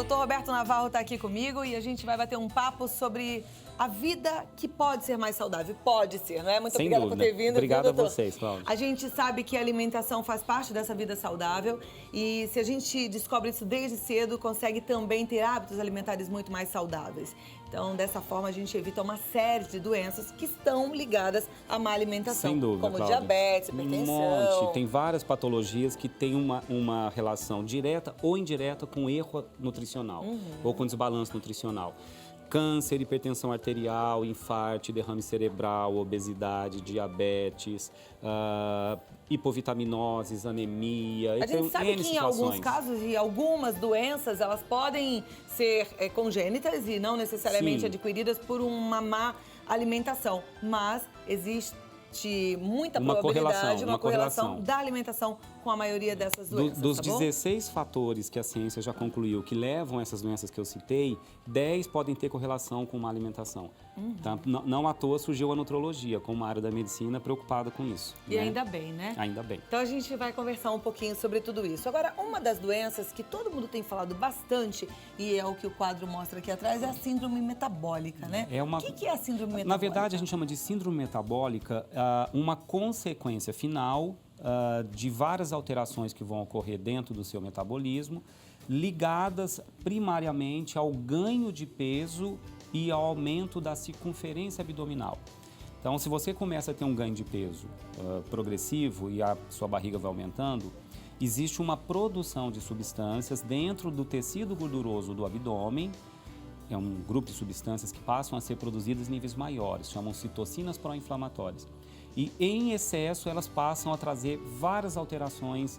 Dr. Roberto Navarro está aqui comigo e a gente vai bater um papo sobre a vida que pode ser mais saudável. Pode ser, não é? Muito Sem obrigada dúvida. por ter vindo. Obrigado viu, a vocês, Cláudia. A gente sabe que a alimentação faz parte dessa vida saudável e se a gente descobre isso desde cedo, consegue também ter hábitos alimentares muito mais saudáveis. Então, dessa forma, a gente evita uma série de doenças que estão ligadas à má alimentação. Sem dúvida, como Cláudia. diabetes, hipertensão. Um monte. Tem várias patologias que têm uma relação direta ou indireta com erro nutricional ou com desbalanço nutricional. Câncer, hipertensão arterial, infarto, derrame cerebral, obesidade, diabetes, hipovitaminoses, anemia. A gente sabe que em alguns situações. casos e algumas doenças, elas podem ser congênitas e não necessariamente Sim. adquiridas por uma má alimentação, mas existe muita Uma probabilidade, correlação, uma correlação da alimentação com a maioria dessas doenças, Dos tá bom? 16 fatores que a ciência já concluiu que levam a essas doenças que eu citei, 10 podem ter correlação com uma alimentação. Tá? Não à toa surgiu a nutrologia como uma área da medicina preocupada com isso. E né? ainda bem, né? Ainda bem. Então a gente vai conversar um pouquinho sobre tudo isso. Agora, uma das doenças que todo mundo tem falado bastante, e é o que o quadro mostra aqui atrás, é a síndrome metabólica, né? O que é a síndrome metabólica? Na verdade, a gente chama de síndrome metabólica uma consequência final de várias alterações que vão ocorrer dentro do seu metabolismo, ligadas primariamente ao ganho de peso e ao aumento da circunferência abdominal. Então, se você começa a ter um ganho de peso progressivo e a sua barriga vai aumentando, existe uma produção de substâncias dentro do tecido gorduroso do abdômen. É um grupo de substâncias que passam a ser produzidas em níveis maiores, chamam-se citocinas pró-inflamatórias. E, em excesso, elas passam a trazer várias alterações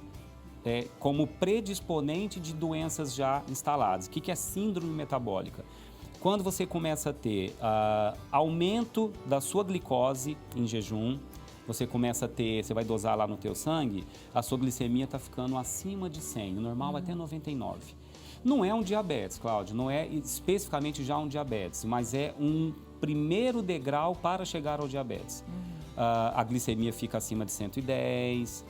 como predisponente de doenças já instaladas. O que é síndrome metabólica? Quando você começa a ter aumento da sua glicose em jejum, você vai dosar lá no teu sangue, a sua glicemia está ficando acima de 100, o normal é até 99. Não é um diabetes, Cláudio, não é especificamente já um diabetes, mas é um primeiro degrau para chegar ao diabetes. A glicemia fica acima de 110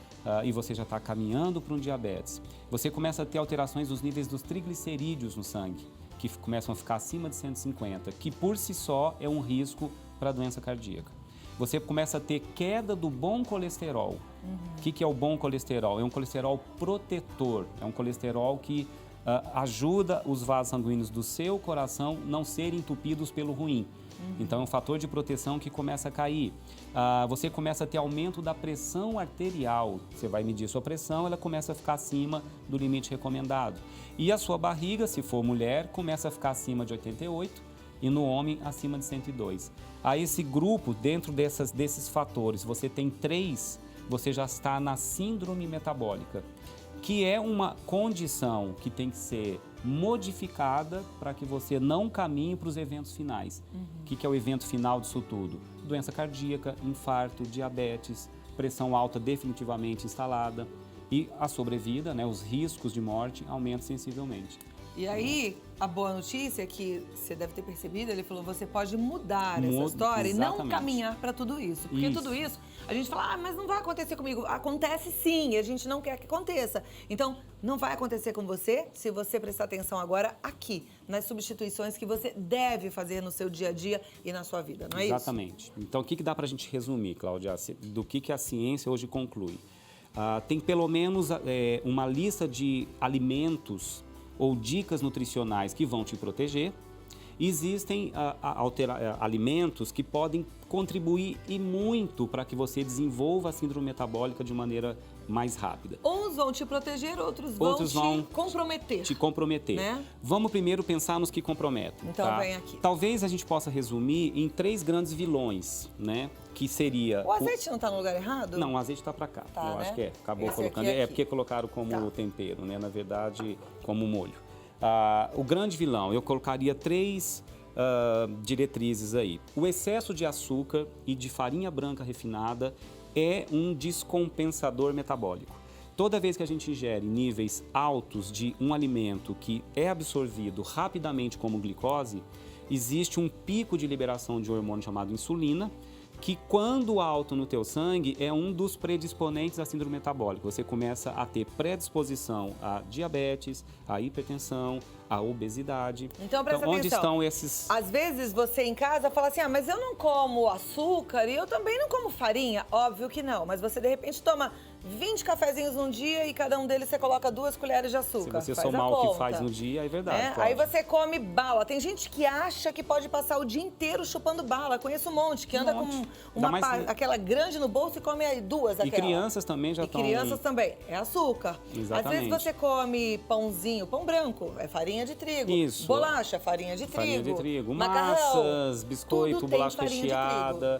e você já está caminhando para um diabetes. Você começa a ter alterações dos níveis dos triglicerídeos no sangue, que começam a ficar acima de 150, que por si só é um risco para a doença cardíaca. Você começa a ter queda do bom colesterol. O que é o bom colesterol? É um colesterol protetor, é um colesterol que ajuda os vasos sanguíneos do seu coração não serem entupidos pelo ruim. Então, é um fator de proteção que começa a cair. Você começa a ter aumento da pressão arterial. Você vai medir sua pressão, ela começa a ficar acima do limite recomendado. E a sua barriga, se for mulher, começa a ficar acima de 88 e no homem acima de 102. A esse grupo, dentro desses fatores, você tem 3, você já está na síndrome metabólica, que é uma condição que tem que ser modificada para que você não caminhe para os eventos finais. O que é o evento final disso tudo? Doença cardíaca, infarto, diabetes, pressão alta definitivamente instalada e a sobrevida, né, os riscos de morte aumentam sensivelmente. E aí, a boa notícia é que você deve ter percebido, ele falou, você pode mudar essa história exatamente. e não caminhar para tudo isso. Porque tudo isso, a gente fala, mas não vai acontecer comigo. Acontece sim, e a gente não quer que aconteça. Então, não vai acontecer com você se você prestar atenção agora aqui, nas substituições que você deve fazer no seu dia a dia e na sua vida, não é Exatamente. isso? Então, o que dá para a gente resumir, Cláudia, do que a ciência hoje conclui? Tem pelo menos uma lista de alimentos ou dicas nutricionais que vão te proteger. Existem alimentos que podem contribuir e muito para que você desenvolva a síndrome metabólica de maneira mais rápida. Uns vão te proteger, outros vão te comprometer. Te comprometer. Né? Vamos primeiro pensar nos que comprometem. Então, tá? vem aqui. Talvez a gente possa resumir em 3 grandes vilões, né? Que seria... O azeite não está no lugar errado? Não, o azeite está para cá. Tá, eu né? acho que acabou Esse colocando. aqui é É porque colocaram como tempero, né? Na verdade, como molho. O grande vilão, eu colocaria 3 diretrizes aí. O excesso de açúcar e de farinha branca refinada é um descompensador metabólico. Toda vez que a gente ingere níveis altos de um alimento que é absorvido rapidamente como glicose, existe um pico de liberação de um hormônio chamado insulina, que quando alto no teu sangue é um dos predisponentes à síndrome metabólica. Você começa a ter predisposição a diabetes, a hipertensão, a obesidade. Então, presta atenção. Onde estão esses... Às vezes você em casa fala assim, mas eu não como açúcar e eu também não como farinha. Óbvio que não, mas você de repente toma 20 cafezinhos num dia e cada um deles você coloca 2 colheres de açúcar. Se você somar o que faz no dia, é verdade. Aí você come bala. Tem gente que acha que pode passar o dia inteiro chupando bala. Conheço um monte que anda com aquela grande no bolso e come 2 daquela. E crianças também já estão... crianças também. É açúcar. Exatamente. Às vezes você come pãozinho, pão branco, é farinha de trigo. Isso. Bolacha, farinha de trigo. Farinha de trigo. Macarrão, massas, biscoito, bolacha recheada.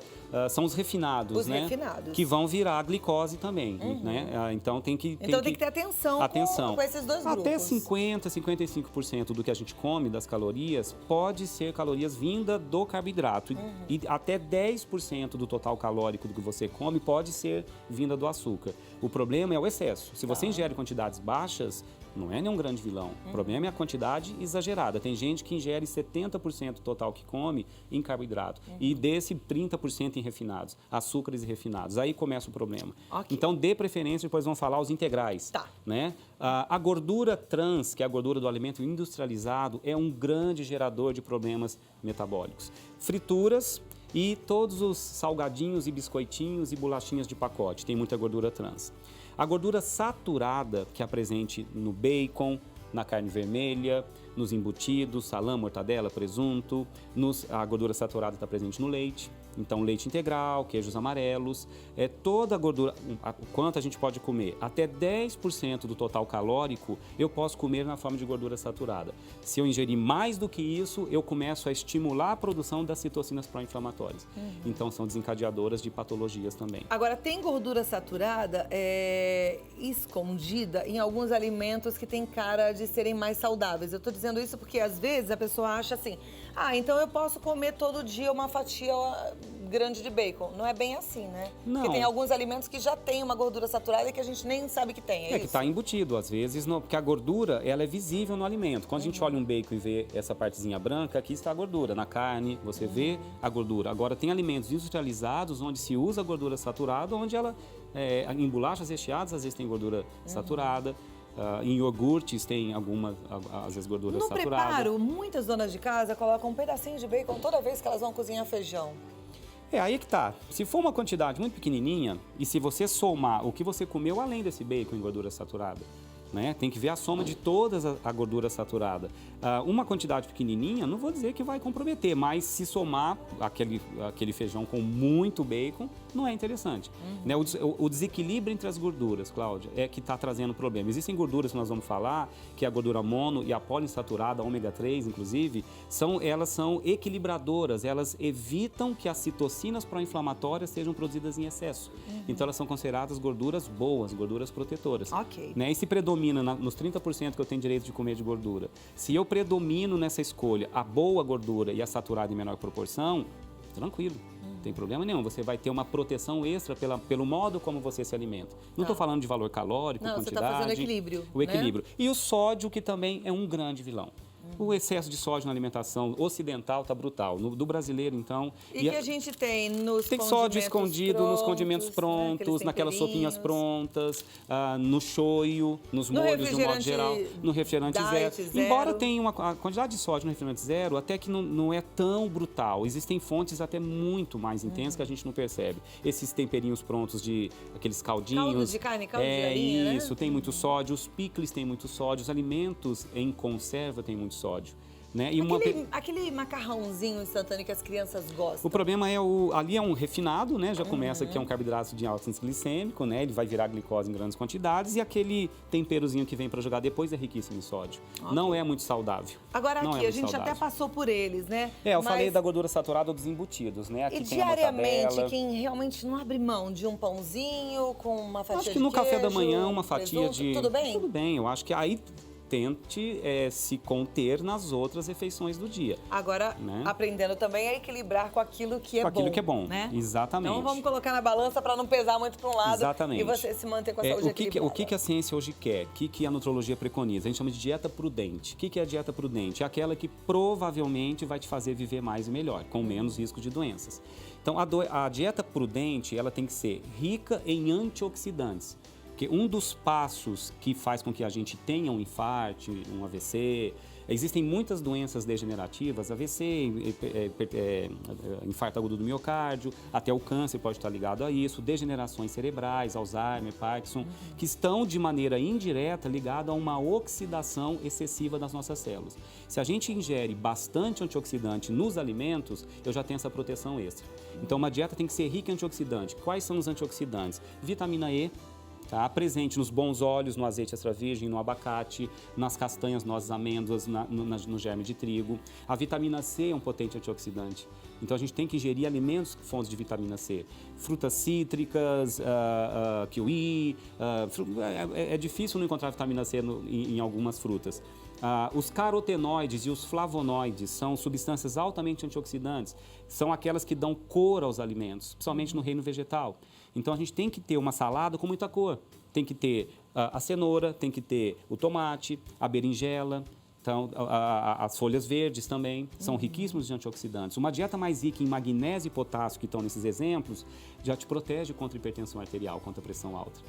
São os refinados, os refinados. Que vão virar glicose também, né? Então tem que ter atenção com esses dois grupos. Até 50, 55% do que a gente come, das calorias, pode ser calorias vinda do carboidrato. E até 10% do total calórico do que você come pode ser vinda do açúcar. O problema é o excesso. Se você ingere quantidades baixas, não é nenhum grande vilão. O problema é a quantidade exagerada. Tem gente que ingere 70% total que come em carboidrato. E desse 30% em refinados, açúcares e refinados. Aí começa o problema. Então, dê preferência, depois vamos falar os integrais. Né? A gordura trans, que é a gordura do alimento industrializado, é um grande gerador de problemas metabólicos. Frituras e todos os salgadinhos e biscoitinhos e bolachinhas de pacote. Tem muita gordura trans. A gordura saturada, que é presente no bacon, na carne vermelha, nos embutidos, salame, mortadela, presunto. A gordura saturada está presente no leite. Então, leite integral, queijos amarelos, toda a gordura, quanto a gente pode comer? Até 10% do total calórico eu posso comer na forma de gordura saturada. Se eu ingerir mais do que isso, eu começo a estimular a produção das citocinas pró-inflamatórias. Então, são desencadeadoras de patologias também. Agora, tem gordura saturada escondida em alguns alimentos que têm cara de serem mais saudáveis. Eu estou dizendo isso porque, às vezes, a pessoa acha assim, então eu posso comer todo dia uma fatia grande de bacon. Não é bem assim, né? Não. Porque tem alguns alimentos que já tem uma gordura saturada e que a gente nem sabe que tem, que está embutido, às vezes, porque a gordura, ela é visível no alimento. Quando a gente olha um bacon e vê essa partezinha branca, aqui está a gordura. Na carne, você vê a gordura. Agora, tem alimentos industrializados onde se usa a gordura saturada, onde ela, em bolachas recheadas, às vezes tem gordura saturada. Em iogurtes tem às vezes, gordura saturada. No preparo, muitas donas de casa colocam um pedacinho de bacon toda vez que elas vão cozinhar feijão. Aí que tá. Se for uma quantidade muito pequenininha, e se você somar o que você comeu além desse bacon em gordura saturada, né? Tem que ver a soma de toda a gordura saturada. Uma quantidade pequenininha, não vou dizer que vai comprometer, mas se somar aquele feijão com muito bacon, não é interessante. Né? O desequilíbrio entre as gorduras, Cláudia, é que está trazendo problema. Existem gorduras que nós vamos falar, que é a gordura mono e a poliinsaturada, a ômega 3, inclusive, elas são equilibradoras, elas evitam que as citocinas pró-inflamatórias sejam produzidas em excesso. Então, elas são consideradas gorduras boas, gorduras protetoras. Né? E se predomina nos 30% que eu tenho direito de comer de gordura, se eu predomino nessa escolha a boa gordura e a saturada em menor proporção, tranquilo. Não tem problema nenhum, você vai ter uma proteção extra pelo modo como você se alimenta. Não estou falando de valor calórico, quantidade. Você está fazendo equilíbrio. O equilíbrio. Né? E o sódio, que também é um grande vilão. O excesso de sódio na alimentação ocidental está brutal. Do brasileiro, então... E que a gente tem nos Tem sódio escondido nos condimentos prontos, naquelas sopinhas prontas, no shoyu, nos molhos de um modo geral, no refrigerante zero. Embora tenha a quantidade de sódio no refrigerante zero, até que não é tão brutal. Existem fontes até muito mais intensas que a gente não percebe. Esses temperinhos prontos aqueles caldinhos... Caldo de carne, caldo de galinha, isso, tem muito sódio. Os picles têm muito sódio. Os alimentos em conserva têm muito sódio. Né? E aquele macarrãozinho instantâneo que as crianças gostam. O problema ali é um refinado, né? Já começa que é um carboidrato de alto índice glicêmico, né? Ele vai virar glicose em grandes quantidades e aquele temperozinho que vem para jogar depois é riquíssimo em sódio. Não é muito saudável. Agora a gente até passou por eles, né? Eu falei da gordura saturada dos embutidos, né? Aqui e tem diariamente, quem realmente não abre mão de um pãozinho com uma fatia de queijo, acho que no café da manhã, uma fatia presunto, tudo bem? Tudo bem, eu acho que aí tente se conter nas outras refeições do dia. Agora, né? Aprendendo também a equilibrar com aquilo que é bom. Com aquilo que é bom, né? exatamente. Então vamos colocar na balança para não pesar muito para um lado. Exatamente. E você se manter com a saúde equilibrada. O que a ciência hoje quer? O que a nutrologia preconiza? A gente chama de dieta prudente. O que é a dieta prudente? É aquela que provavelmente vai te fazer viver mais e melhor, com menos risco de doenças. Então, a dieta prudente, ela tem que ser rica em antioxidantes. Porque um dos passos que faz com que a gente tenha um infarto, um AVC, existem muitas doenças degenerativas, AVC, infarto agudo do miocárdio, até o câncer pode estar ligado a isso, degenerações cerebrais, Alzheimer, Parkinson, que estão de maneira indireta ligadas a uma oxidação excessiva das nossas células. Se a gente ingere bastante antioxidante nos alimentos, eu já tenho essa proteção extra. Então, uma dieta tem que ser rica em antioxidante. Quais são os antioxidantes? Vitamina E, tá? Presente nos bons óleos, no azeite extra virgem, no abacate, nas castanhas, nozes, amêndoas, no germe de trigo. A vitamina C é um potente antioxidante. Então, a gente tem que ingerir alimentos fontes de vitamina C. Frutas cítricas, kiwi. É difícil não encontrar vitamina C em algumas frutas. Os carotenoides e os flavonoides são substâncias altamente antioxidantes. São aquelas que dão cor aos alimentos, principalmente no reino vegetal. Então, a gente tem que ter uma salada com muita cor. Tem que ter a cenoura, tem que ter o tomate, a berinjela. Então, as folhas verdes também são riquíssimos de antioxidantes. Uma dieta mais rica em magnésio e potássio, que estão nesses exemplos, já te protege contra hipertensão arterial, contra a pressão alta.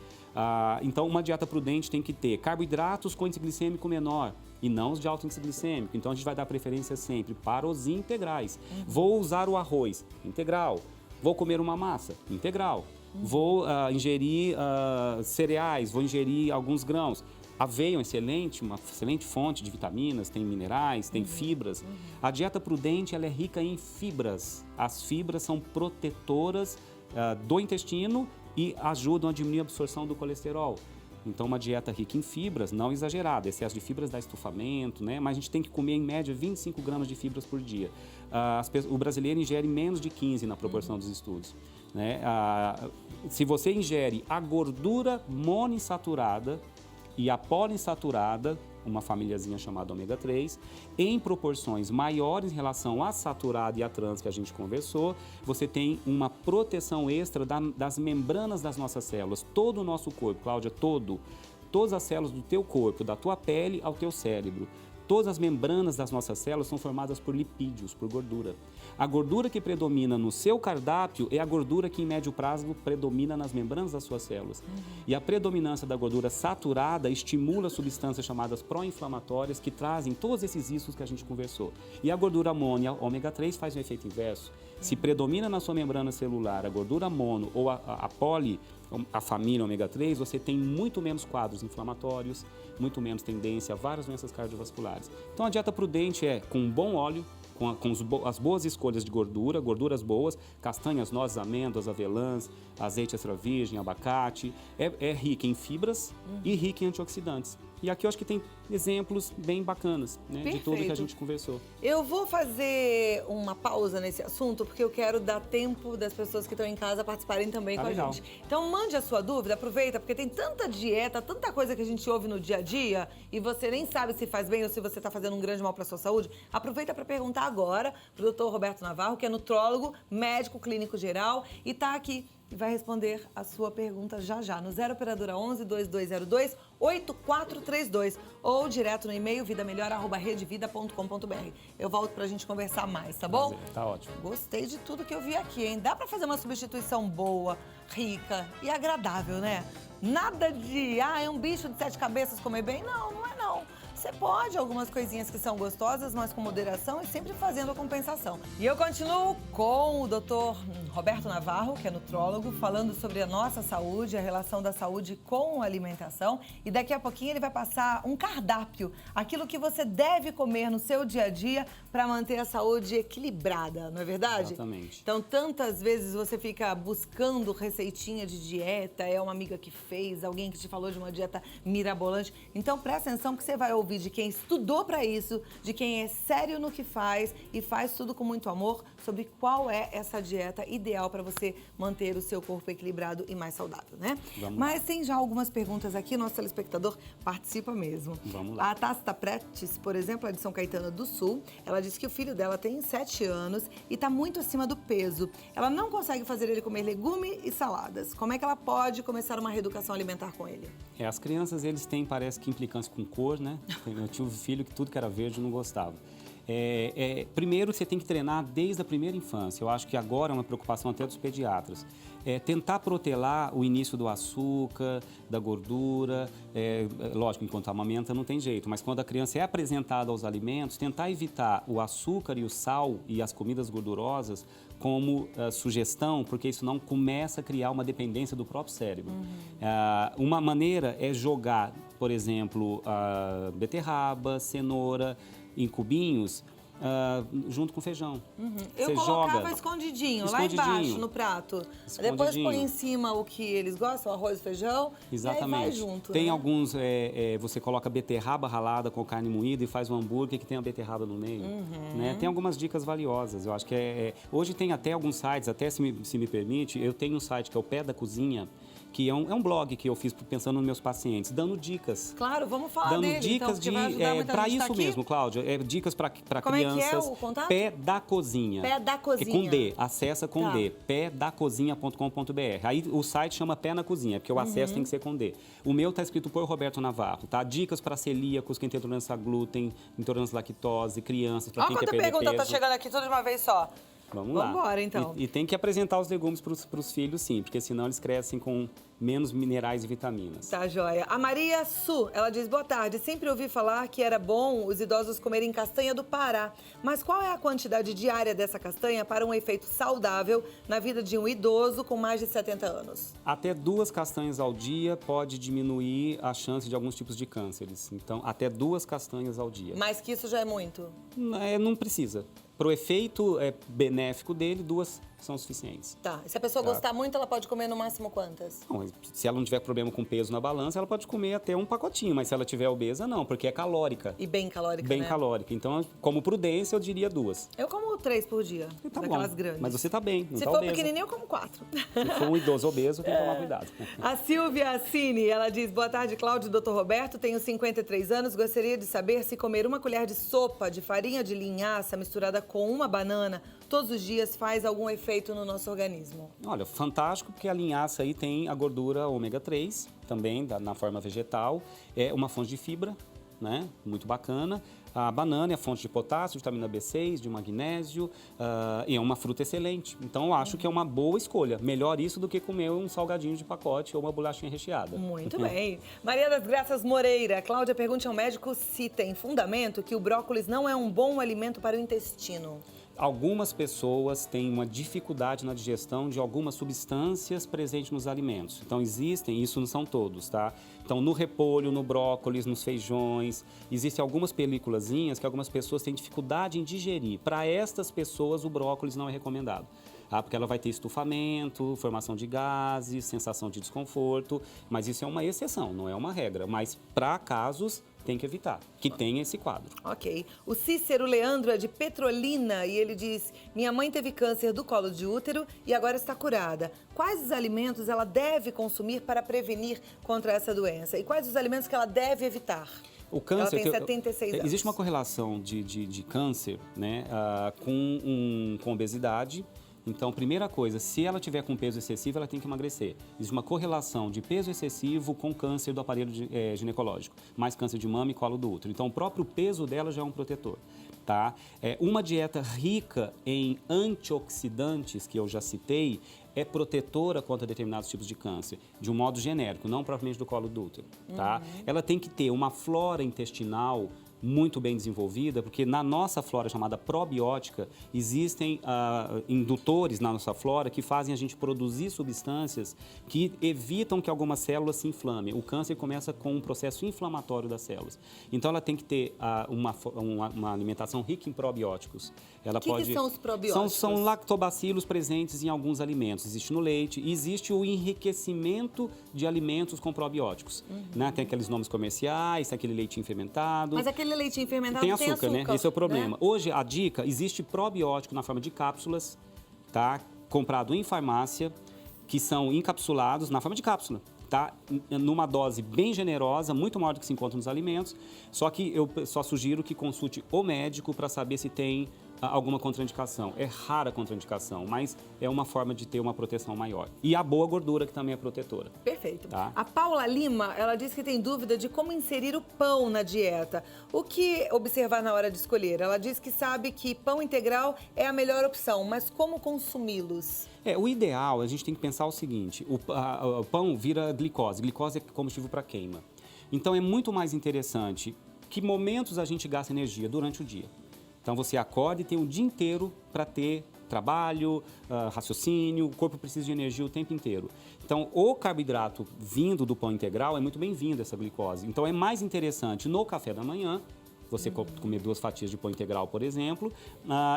Então, uma dieta prudente tem que ter carboidratos com índice glicêmico menor e não os de alto índice glicêmico. Então, a gente vai dar preferência sempre para os integrais. Vou usar o arroz integral. Vou comer uma massa integral. Vou ingerir cereais, vou ingerir alguns grãos. Aveia é uma excelente fonte de vitaminas, tem minerais, tem fibras. A dieta prudente ela é rica em fibras. As fibras são protetoras do intestino e ajudam a diminuir a absorção do colesterol. Então, uma dieta rica em fibras, não exagerada. Excesso de fibras dá estufamento, né? Mas a gente tem que comer, em média, 25 gramas de fibras por dia. O brasileiro ingere menos de 15 na proporção dos estudos. Né? Se você ingere a gordura monoinsaturada e a poliinsaturada, uma famíliazinha chamada ômega 3, em proporções maiores em relação à saturada e à trans que a gente conversou, você tem uma proteção extra das membranas das nossas células. Todo o nosso corpo, Cláudia, todas as células do teu corpo, da tua pele ao teu cérebro, todas as membranas das nossas células são formadas por lipídios, por gordura. A gordura que predomina no seu cardápio é a gordura que, em médio prazo, predomina nas membranas das suas células. E a predominância da gordura saturada estimula substâncias chamadas pró-inflamatórias que trazem todos esses riscos que a gente conversou. E a gordura mono e a ômega 3 faz um efeito inverso. Se predomina na sua membrana celular a gordura mono ou a poli, a família ômega 3, você tem muito menos quadros inflamatórios, muito menos tendência a várias doenças cardiovasculares. Então, a dieta prudente é com um bom óleo, com as boas escolhas de gordura, gorduras boas, castanhas, nozes, amêndoas, avelãs, azeite extra virgem, abacate. É rica em fibras e rica em antioxidantes. E aqui eu acho que tem exemplos bem bacanas, né, de tudo que a gente conversou. Eu vou fazer uma pausa nesse assunto, porque eu quero dar tempo das pessoas que estão em casa participarem também com a gente. Então, mande a sua dúvida, aproveita, porque tem tanta dieta, tanta coisa que a gente ouve no dia a dia, e você nem sabe se faz bem ou se você está fazendo um grande mal para a sua saúde. Aproveita para perguntar agora para o Dr. Roberto Navarro, que é nutrólogo, médico clínico geral, e está aqui e vai responder a sua pergunta já, no 0 operadora 11 2202 8432 ou direto no e-mail vidamelhor@redevida.com.br. Eu volto pra gente conversar mais, tá bom? Prazer, tá ótimo. Gostei de tudo que eu vi aqui, hein? Dá pra fazer uma substituição boa, rica e agradável, né? Nada de, é um bicho de 7 cabeças comer bem. Não, não é não. Você pode, algumas coisinhas que são gostosas, mas com moderação e sempre fazendo a compensação. E eu continuo com o Dr. Roberto Navarro, que é nutrólogo, falando sobre a nossa saúde, a relação da saúde com a alimentação. E daqui a pouquinho ele vai passar um cardápio, aquilo que você deve comer no seu dia a dia para manter a saúde equilibrada, não é verdade? Exatamente. Então, tantas vezes você fica buscando receitinha de dieta, é uma amiga que fez, alguém que te falou de uma dieta mirabolante. Então, presta atenção que você vai ouvir ouvir de quem estudou para isso, de quem é sério no que faz e faz tudo com muito amor, sobre qual é essa dieta ideal para você manter o seu corpo equilibrado e mais saudável, né? Mas tem já algumas perguntas aqui, nosso telespectador participa mesmo. Vamos lá. A Tasta Pretes, por exemplo, é de São Caetano do Sul. Ela disse que o filho dela tem 7 anos e está muito acima do peso. Ela não consegue fazer ele comer legume e saladas. Como é que ela pode começar uma reeducação alimentar com ele? As crianças, eles têm, parece que, implicância com cor, né? Eu tinha um filho que tudo que era verde não gostava. Primeiro, você tem que treinar desde a primeira infância. Eu acho que agora é uma preocupação até dos pediatras. Tentar protelar o início do açúcar, da gordura. Lógico, enquanto amamenta não tem jeito, mas quando a criança é apresentada aos alimentos, tentar evitar o açúcar e o sal e as comidas gordurosas como sugestão, porque isso não começa a criar uma dependência do próprio cérebro. Uma maneira é jogar, por exemplo, beterraba, cenoura em cubinhos, junto com feijão. Eu colocava escondidinho, lá embaixo no prato. Depois põe em cima o que eles gostam, arroz e feijão. Exatamente. E aí vai junto, tem né? alguns, você coloca beterraba ralada com carne moída e faz um hambúrguer que tem a beterraba no meio. Né? Tem algumas dicas valiosas. Eu acho que hoje tem até alguns sites, até se me permite, eu tenho um site que é o Pé da Cozinha, que é um blog que eu fiz pensando nos meus pacientes, dando dicas. Claro, vamos falar dando dele, dicas então, para isso mesmo, Cláudia. Dicas para crianças. Como é que é o contato? Pé da Cozinha. Pé da Cozinha. Com D, acessa com D, pédacozinha.com.br. Aí o site chama Pé na Cozinha, porque o acesso tem que ser com D. O meu tá escrito por Roberto Navarro, tá? Dicas para celíacos, quem tem intolerância a glúten, intolerância à lactose, crianças, para quem quer perder peso. Olha quanta pergunta tá chegando aqui tudo de uma vez só. Vamos lá. Vamos embora, então. E tem que apresentar os legumes para os filhos, sim, porque senão eles crescem com menos minerais e vitaminas. Tá, joia. A Maria Su, ela diz, boa tarde, sempre ouvi falar que era bom os idosos comerem castanha do Pará, mas qual é a quantidade diária dessa castanha para um efeito saudável na vida de um idoso com mais de 70 anos? Até 2 castanhas ao dia pode diminuir a chance de alguns tipos de cânceres. Então, até 2 castanhas ao dia. Mais que isso já é muito? Não precisa. Para o efeito benéfico dele, 2 são suficientes. Tá. E se a pessoa gostar muito, ela pode comer no máximo quantas? Não, se ela não tiver problema com peso na balança, ela pode comer até um pacotinho. Mas se ela tiver obesa, não, porque é calórica. E bem calórica, Bem né? calórica. Então, como prudência, eu diria 2. Eu como 3 por dia, Tá daquelas bom. grandes. Mas você tá bem, não Se tá for obesa. pequenininho, eu como 4. Se for um idoso obeso, tem que tomar cuidado. A Silvia Cine, ela diz, boa tarde, Cláudio e Dr. Roberto, tenho 53 anos, gostaria de saber se comer uma colher de sopa de farinha de linhaça misturada com uma banana todos os dias faz algum efeito no nosso organismo. Olha, fantástico, porque a linhaça aí tem a gordura ômega 3, também na forma vegetal, é uma fonte de fibra, né? Muito bacana. A banana é a fonte de potássio, de vitamina B6, de magnésio, e é uma fruta excelente. Então, eu acho que é uma boa escolha. Melhor isso do que comer um salgadinho de pacote ou uma bolachinha recheada. Muito bem. Maria das Graças Moreira. Cláudia, pergunte ao médico se tem fundamento que o brócolis não é um bom alimento para o intestino. Algumas pessoas têm uma dificuldade na digestão de algumas substâncias presentes nos alimentos. Então, existem, isso não são todos, tá? Então, no repolho, no brócolis, nos feijões, existem algumas películazinhas que algumas pessoas têm dificuldade em digerir. Para estas pessoas, o brócolis não é recomendado. Porque ela vai ter estufamento, formação de gases, sensação de desconforto, mas isso é uma exceção, não é uma regra. Mas para casos, tem que evitar, que tenha esse quadro. Ok. O Cícero Leandro é de Petrolina e ele diz, minha mãe teve câncer do colo de útero e agora está curada. Quais os alimentos ela deve consumir para prevenir contra essa doença? E quais os alimentos que ela deve evitar? O câncer, ela tem 76 anos. Existe uma correlação de câncer, né, com obesidade. Então, primeira coisa, se ela tiver com peso excessivo, ela tem que emagrecer. Existe uma correlação de peso excessivo com câncer do aparelho ginecológico, mais câncer de mama e colo do útero. Então, o próprio peso dela já é um protetor, tá? Uma dieta rica em antioxidantes, que eu já citei, é protetora contra determinados tipos de câncer, de um modo genérico, não propriamente do colo do útero, tá? Ela tem que ter uma flora intestinal muito bem desenvolvida, porque na nossa flora chamada probiótica, existem indutores na nossa flora que fazem a gente produzir substâncias que evitam que algumas células se inflamem. O câncer começa com um processo inflamatório das células. Então, ela tem que ter uma alimentação rica em probióticos. O que são os probióticos? São lactobacilos presentes em alguns alimentos. Existe no leite e existe o enriquecimento de alimentos com probióticos. Né? Tem aqueles nomes comerciais, tem aquele leitinho fermentado. Mas aquele leitinho fermentado tem açúcar, né? Esse é o problema. Né? Hoje, a dica, existe probiótico na forma de cápsulas, tá? Comprado em farmácia, que são encapsulados na forma de cápsula. Tá? Numa dose bem generosa, muito maior do que se encontra nos alimentos. Só que eu só sugiro que consulte o médico para saber se tem alguma contraindicação. É rara a contraindicação, mas é uma forma de ter uma proteção maior. E a boa gordura, que também é protetora. Perfeito. Tá? A Paula Lima, ela diz que tem dúvida de como inserir o pão na dieta. O que observar na hora de escolher? Ela diz que sabe que pão integral é a melhor opção, mas como consumi-los? O ideal, a gente tem que pensar o seguinte, o pão vira glicose. Glicose é combustível para queima. Então, é muito mais interessante que momentos a gente gasta energia durante o dia. Então, você acorda e tem o dia inteiro para ter trabalho, raciocínio, o corpo precisa de energia o tempo inteiro. Então, o carboidrato vindo do pão integral é muito bem-vindo, essa glicose. Então, é mais interessante no café da manhã, você comer 2 fatias de pão integral, por exemplo,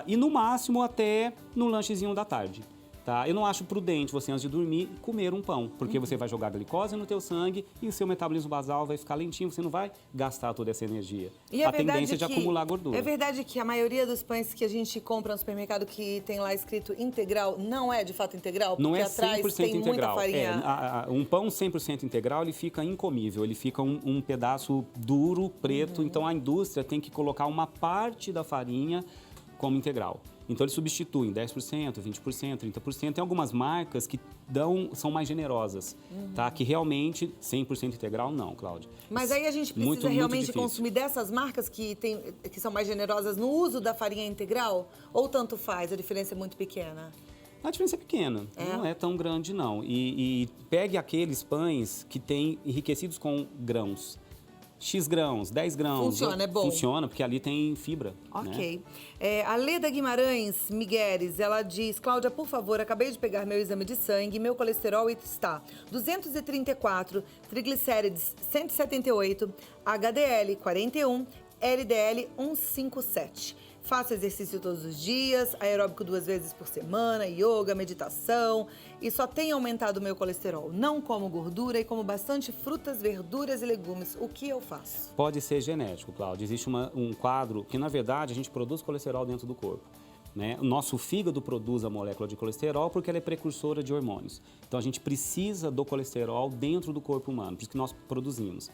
e no máximo até no lanchezinho da tarde. Tá? Eu não acho prudente você, antes de dormir, comer um pão, porque você vai jogar glicose no teu sangue e o seu metabolismo basal vai ficar lentinho, você não vai gastar toda essa energia. E a tendência é de acumular gordura. É verdade que a maioria dos pães que a gente compra no supermercado que tem lá escrito integral, não é de fato integral? Porque não é 100% atrás tem integral. Muita farinha. Um pão 100% integral, ele fica incomível, ele fica um pedaço duro, preto, então a indústria tem que colocar uma parte da farinha como integral. Então, eles substituem 10%, 20%, 30%. Tem algumas marcas que são mais generosas, tá? Que realmente 100% integral, não, Cláudia. Mas aí a gente precisa realmente consumir dessas marcas que são mais generosas no uso da farinha integral? Ou tanto faz? A diferença é muito pequena? A diferença é pequena, não é tão grande, não. E pegue aqueles pães que têm enriquecidos com grãos. X grãos, 10 grãos. Funciona, é bom. Funciona, porque ali tem fibra. Ok. Né? A Leda Guimarães Migueles, ela diz: Cláudia, por favor, acabei de pegar meu exame de sangue, meu colesterol está 234, triglicérides 178, HDL 41, LDL 157. Faço exercício todos os dias, aeróbico 2 vezes por semana, yoga, meditação e só tem aumentado o meu colesterol. Não como gordura e como bastante frutas, verduras e legumes. O que eu faço? Pode ser genético, Cláudia. Existe um quadro que, na verdade, a gente produz colesterol dentro do corpo. Né? O nosso fígado produz a molécula de colesterol porque ela é precursora de hormônios. Então, a gente precisa do colesterol dentro do corpo humano, por isso que nós produzimos.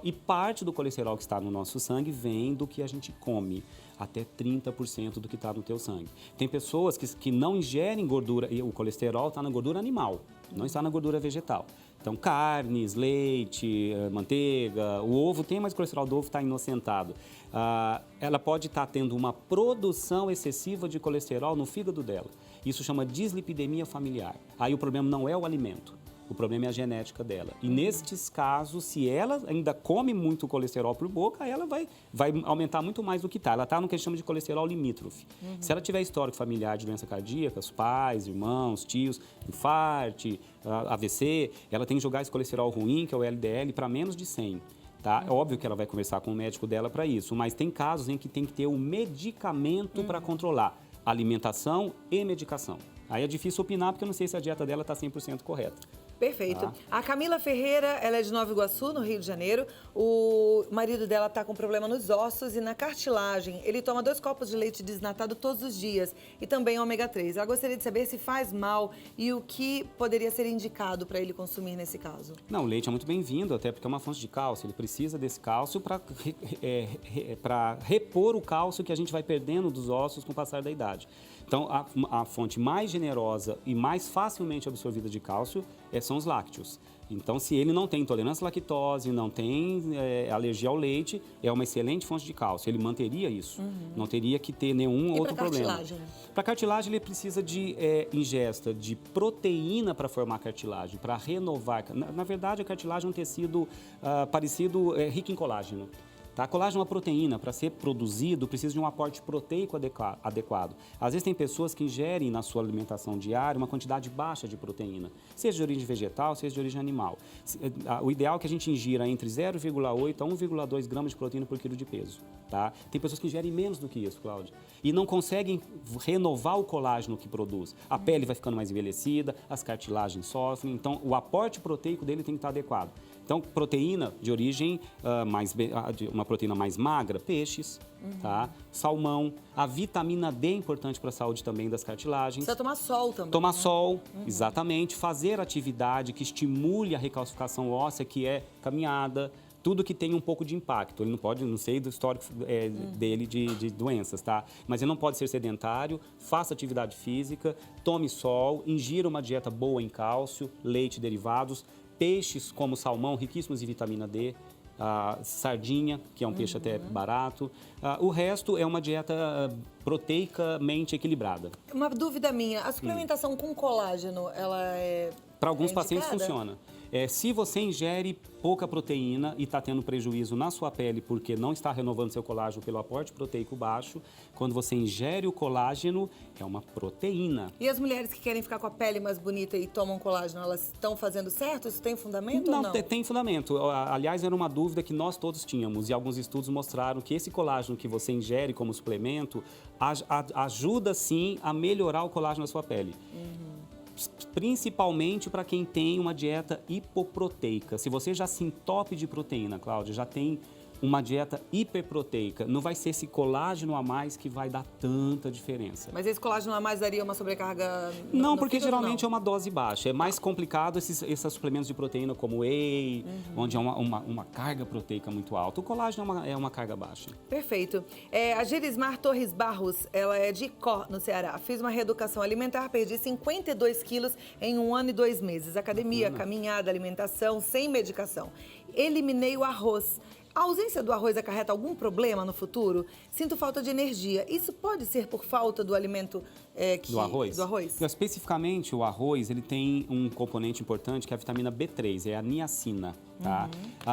E parte do colesterol que está no nosso sangue vem do que a gente come, até 30% do que está no teu sangue. Tem pessoas que não ingerem gordura, e o colesterol está na gordura animal, não está na gordura vegetal. Então, carnes, leite, manteiga, o ovo tem, mas o colesterol do ovo está inocentado. Ela pode estar tendo uma produção excessiva de colesterol no fígado dela. Isso chama dislipidemia familiar. Aí o problema não é o alimento, o problema é a genética dela. E nestes casos, se ela ainda come muito colesterol por boca, ela vai aumentar muito mais do que está. Ela está no que a gente chama de colesterol limítrofe. Se ela tiver histórico familiar de doença cardíaca, os pais, irmãos, tios, infarte, AVC, ela tem que jogar esse colesterol ruim, que é o LDL, para menos de 100. Tá? É óbvio que ela vai conversar com o médico dela para isso, mas tem casos em que tem que ter um medicamento para controlar alimentação e medicação. Aí é difícil opinar porque eu não sei se a dieta dela está 100% correta. Perfeito. Tá. A Camila Ferreira, ela é de Nova Iguaçu, no Rio de Janeiro. O marido dela está com problema nos ossos e na cartilagem. Ele toma 2 copos de leite desnatado todos os dias e também ômega 3. Ela gostaria de saber se faz mal e o que poderia ser indicado para ele consumir nesse caso. Não, o leite é muito bem-vindo, até porque é uma fonte de cálcio. Ele precisa desse cálcio para repor o cálcio que a gente vai perdendo dos ossos com o passar da idade. Então, a fonte mais generosa e mais facilmente absorvida de cálcio são os lácteos. Então, se ele não tem intolerância à lactose, não tem alergia ao leite, é uma excelente fonte de cálcio. Ele manteria isso. Não teria que ter nenhum outro problema. Para cartilagem, ele precisa de ingesta de proteína para formar cartilagem, para renovar. Na verdade, a cartilagem é um tecido parecido, rico em colágeno. Tá? Colágeno é uma proteína, para ser produzido, precisa de um aporte proteico adequado. Às vezes tem pessoas que ingerem na sua alimentação diária uma quantidade baixa de proteína, seja de origem vegetal, seja de origem animal. O ideal é que a gente ingira entre 0,8 a 1,2 gramas de proteína por quilo de peso. Tá? Tem pessoas que ingerem menos do que isso, Cláudia, e não conseguem renovar o colágeno que produz. A pele vai ficando mais envelhecida, as cartilagens sofrem, então o aporte proteico dele tem que estar adequado. Então, proteína de origem, uma proteína mais magra, peixes, tá? Salmão. A vitamina D é importante para a saúde também das cartilagens. Precisa tomar sol também. Tomar sol, exatamente. Fazer atividade que estimule a recalcificação óssea, que é caminhada. Tudo que tem um pouco de impacto. Ele não pode, não sei do histórico dele de doenças, tá? Mas ele não pode ser sedentário, faça atividade física, tome sol, ingira uma dieta boa em cálcio, leite e derivados, peixes como salmão, riquíssimos em vitamina D, sardinha, que é um peixe até barato. O resto é uma dieta proteicamente equilibrada. Uma dúvida minha, a suplementação com colágeno, ela é Para alguns pacientes indicada? funciona. Se você ingere pouca proteína e está tendo prejuízo na sua pele porque não está renovando seu colágeno pelo aporte proteico baixo, quando você ingere o colágeno, é uma proteína. E as mulheres que querem ficar com a pele mais bonita e tomam colágeno, elas estão fazendo certo? Isso tem fundamento ou não? Tem fundamento. Aliás, era uma dúvida que nós todos tínhamos e alguns estudos mostraram que esse colágeno que você ingere como suplemento ajuda sim a melhorar o colágeno na sua pele. Principalmente para quem tem uma dieta hipoproteica. Se você já se entope de proteína, Cláudia, já tem uma dieta hiperproteica, não vai ser esse colágeno a mais que vai dar tanta diferença. Mas esse colágeno a mais daria uma sobrecarga Não, porque fígado, geralmente não? é uma dose baixa. É mais complicado esses suplementos de proteína como whey, onde é uma carga proteica muito alta. O colágeno é uma carga baixa. Perfeito. A Gerismar Torres Barros, ela é de Icó, no Ceará. Fiz uma reeducação alimentar, perdi 52 quilos em 1 ano e 2 meses. Academia, caminhada, alimentação, sem medicação. Eliminei o arroz. A ausência do arroz acarreta algum problema no futuro? Sinto falta de energia. Isso pode ser por falta do alimento Do arroz? Do arroz? Especificamente, o arroz ele tem um componente importante que é a vitamina B3, é a niacina. Tá?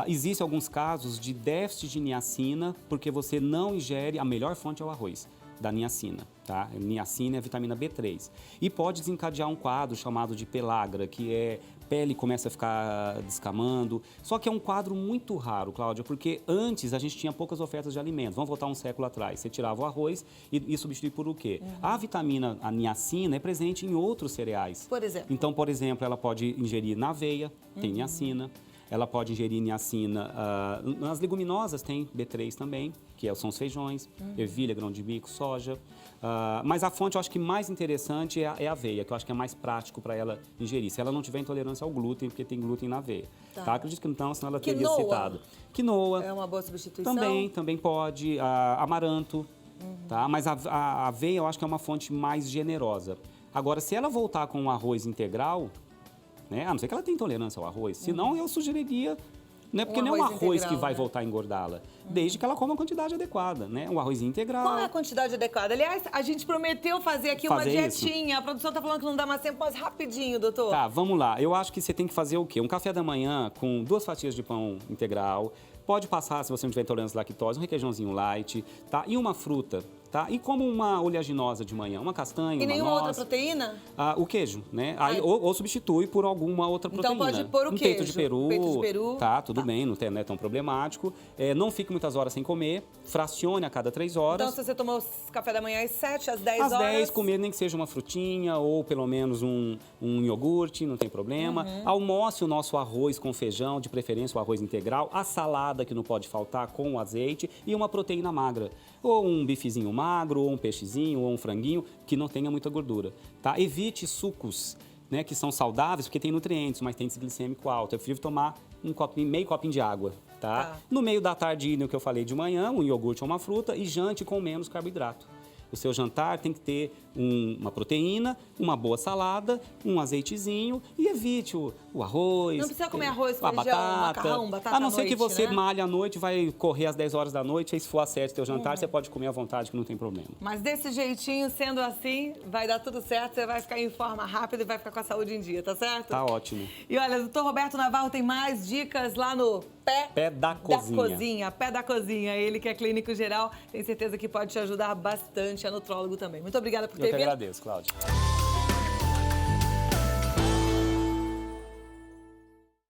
Existem alguns casos de déficit de niacina porque você não ingere, a melhor fonte é o arroz, da niacina. Tá? Niacina é a vitamina B3. E pode desencadear um quadro chamado de pelagra, que é pele começa a ficar descamando. Só que é um quadro muito raro, Cláudia, porque antes a gente tinha poucas ofertas de alimentos. Vamos voltar um século atrás. Você tirava o arroz e substituía por o quê? A vitamina, a niacina, é presente em outros cereais. Por exemplo? Então, por exemplo, ela pode ingerir na aveia, tem niacina. Ela pode ingerir niacina, nas leguminosas tem B3 também, que são os feijões, ervilha, grão de bico, soja. Mas a fonte eu acho que mais interessante é a aveia, que eu acho que é mais prático para ela ingerir. Se ela não tiver intolerância ao glúten, porque tem glúten na aveia. Tá? Acredito que não, senão ela teria citado. Quinoa. É uma boa substituição? Também pode. Amaranto. Tá? Mas a aveia eu acho que é uma fonte mais generosa. Agora, se ela voltar com um arroz integral, né? A não ser que ela tenha intolerância ao arroz. Senão, eu sugeriria... Né? Porque não é um arroz que vai voltar a engordá-la. Desde que ela coma a quantidade adequada, né? Um arroz integral. Qual é a quantidade adequada? Aliás, a gente prometeu fazer aqui uma isso. dietinha. A produção tá falando que não dá mais tempo, mas rapidinho, doutor. Tá, vamos lá. Eu acho que você tem que fazer o quê? Um café da manhã com 2 fatias de pão integral. Pode passar, se você não tiver intolerância à lactose, um requeijãozinho light, tá? E uma fruta, tá? E como uma oleaginosa de manhã, uma castanha, E uma nenhuma noz. outra proteína? O queijo, né? Aí, ou substitui por alguma outra Então proteína. pode pôr o um queijo. peito de peru. Peito de peru. Tá, tudo bem, não é tão problemático. Não fique muitas horas sem comer, fracione a cada 3 horas. Então, se você tomou café da manhã às 7, às 10 Às horas... 10, comer nem que seja uma frutinha ou pelo menos um iogurte, não tem problema. Almoce o nosso arroz com feijão, de preferência o arroz integral. A salada, que não pode faltar, com azeite. E uma proteína magra. Ou um bifezinho magro, ou um peixezinho, ou um franguinho, que não tenha muita gordura. Tá? Evite sucos, né, que são saudáveis, porque tem nutrientes, mas tem índice glicêmico alto. Eu prefiro tomar meio copinho de água. Tá? No meio da tarde, no que eu falei de manhã, um iogurte ou uma fruta. E jante com menos carboidrato. O seu jantar tem que ter uma proteína, uma boa salada, um azeitezinho e evite o arroz. Não precisa comer arroz, a feijão, batata. macarrão, batata A não à ser que noite, você né? malhe à noite, vai correr às 10 horas da noite, aí se for às 7 teu jantar, você pode comer à vontade, que não tem problema. Mas desse jeitinho, sendo assim, vai dar tudo certo, você vai ficar em forma rápida e vai ficar com a saúde em dia, tá certo? Tá ótimo. E olha, o Dr. Roberto Navarro tem mais dicas lá no Pé da Cozinha. Pé da Cozinha. Ele que é clínico geral, tem certeza que pode te ajudar bastante, é nutrólogo também. Muito obrigada por ter Eu que vindo. agradeço, Cláudia.